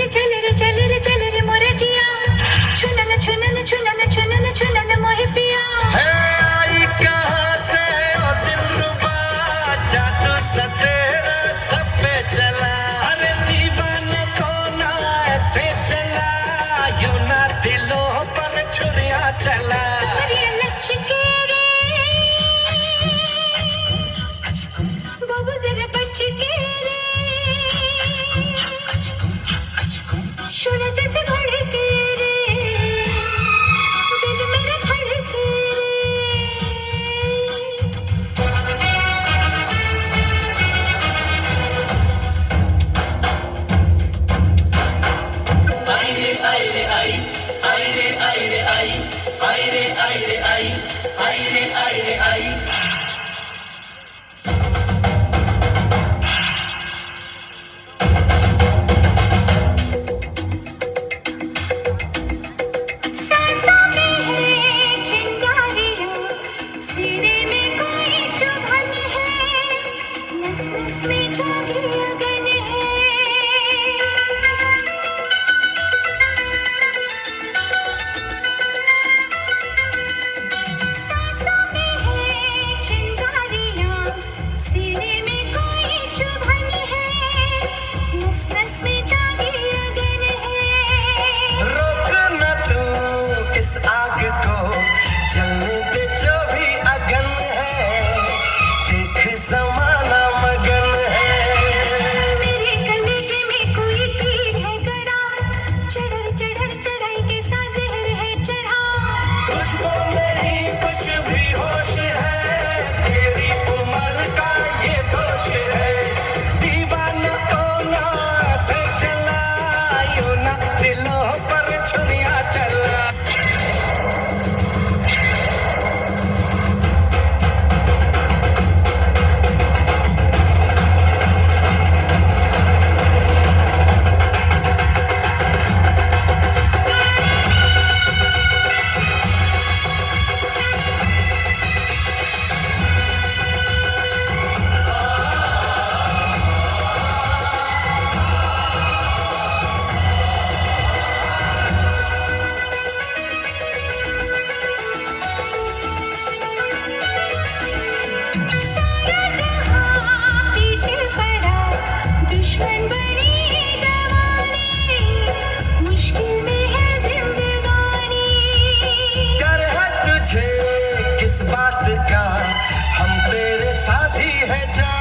चल रे मोरे जिया छुनन छुनन छुनन छुनन छुनन मोहे पिया है आई कहाँ से ओ दिलरुबा जादू सा तेरा सब पे चला अरे दीवाने को ना ऐसे चला यूं ना दिलों पर छुरियां चला तुम्हारी लचके रे बाबू जरा बच के रे शोला जैसे भड़के रे दिल मेरा धड़के आई रे आई आई रे आई रे आई आई रे आई रे आई आई रे आई रे आई सांसों में है चिंगारियां सीने में कोई चुभन है नस नस में जागी अगन है सांसों में है चिंगारियां सीने में कोई चुभन है नस नस में जागी अगन है रोक न तू इस आग को जलने दे जो भी अगन है देख जमाना मगन है मेरे कलेजे में कोई तीर है गड़ा चढ़र चढ़र चढ़ाई के साथ जहर है चढ़ा तुझको नहीं कुछ भी होश है तेरी उम्र का ये दोष है दीवाना को ना से चला यूं ना दिलों पर छुरियां चला सारा जहां पीछे पड़ा दुश्मन बनी जवानी मुश्किल में है जिंदगानी कर है तुझे किस बात का हम तेरे साथी है जान